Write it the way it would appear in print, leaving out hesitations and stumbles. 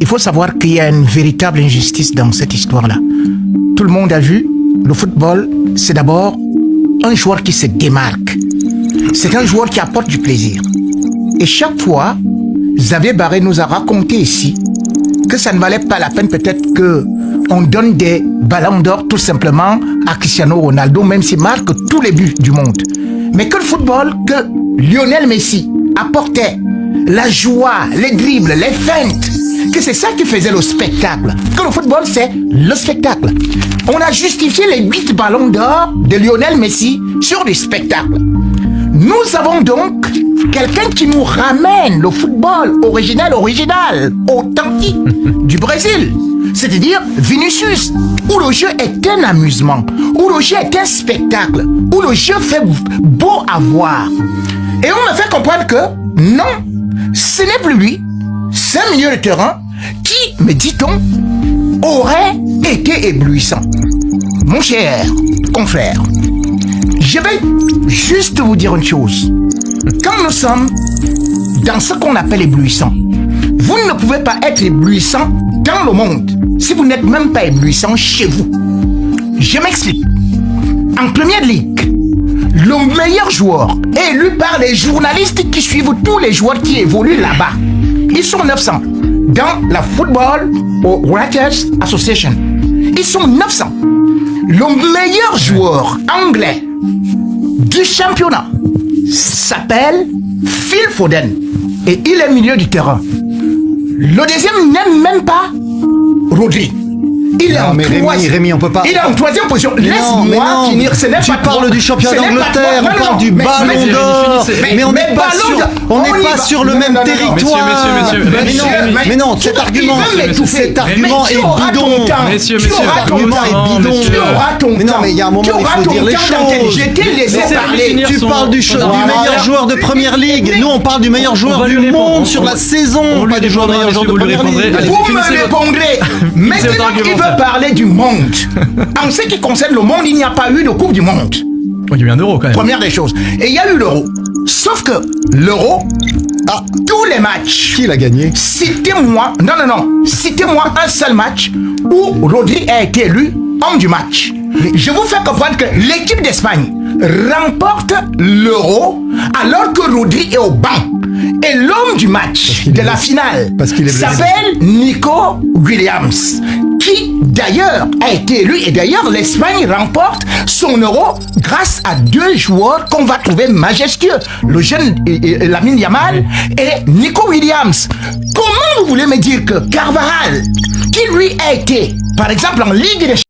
Il faut savoir qu'il y a une véritable injustice dans cette histoire-là. Tout le monde a vu, le football, c'est d'abord un joueur qui se démarque. C'est un joueur qui apporte du plaisir. Et chaque fois, Xavier Barré nous a raconté ici que ça ne valait pas la peine peut-être qu'on donne des ballons d'or tout simplement à Cristiano Ronaldo, même s'il marque tous les buts du monde. Mais que le football, que Lionel Messi apportait, la joie, les dribbles, les feintes, que c'est ça qui faisait le spectacle. Que le football, c'est le spectacle. On a justifié les 8 ballons d'or de Lionel Messi sur des spectacles. Nous avons donc quelqu'un qui nous ramène le football original, authentique du Brésil. C'est-à-dire Vinicius, où le jeu est un amusement, où le jeu est un spectacle, où le jeu fait beau à voir. Et on me fait comprendre que non, ce n'est plus lui, c'est un milieu de terrain qui, me dit-on, aurait été éblouissant. Mon cher confrère, je vais juste vous dire une chose. Quand nous sommes dans ce qu'on appelle éblouissant, vous ne pouvez pas être éblouissant dans le monde si vous n'êtes même pas éblouissant chez vous. Je m'explique. En première ligue, le meilleur joueur est élu par les journalistes qui suivent tous les joueurs qui évoluent là-bas. Ils sont 900 dans la Football Writers Association. Ils sont 900. Le meilleur joueur anglais du championnat s'appelle Phil Foden et il est milieu du terrain. Le deuxième n'aime même pas Rodri. Il est en troisième. Rémi, on peut pas. Il est en troisième position. Laisse-moi finir. Ce n'est pas. Tu parles du champion d'Angleterre, on parle du ballon d'or. Mais on n'est pas sur le même territoire. Mais non, cet argument est bidon. Cet argument est bidon. Mais non, mais il y a un moment il faut dire les choses. Tu parles du meilleur joueur de première ligue. Nous, on parle du meilleur joueur du monde sur la saison. Pas du meilleur joueur de première ligue. Vous me répondrez. Maintenant, il veut parler du monde. En ce qui concerne le monde, il n'y a pas eu de Coupe du Monde. Il y a eu un euro quand même. Première des choses. Et il y a eu l'euro. Sauf que l'euro, tous les matchs. Qui l'a gagné? Citez-moi, citez-moi un seul match où Rodri a été élu homme du match. Je vous fais comprendre que l'équipe d'Espagne remporte l'euro alors que Rodri est au banc. Et l'homme du match de la finale s'appelle Nico Williams, qui d'ailleurs a été élu. Et d'ailleurs, l'Espagne remporte son euro grâce à 2 joueurs qu'on va trouver majestueux. Le jeune Lamine Yamal et Nico Williams. Comment vous voulez me dire que Carvajal, qui lui a été, par exemple, en Ligue des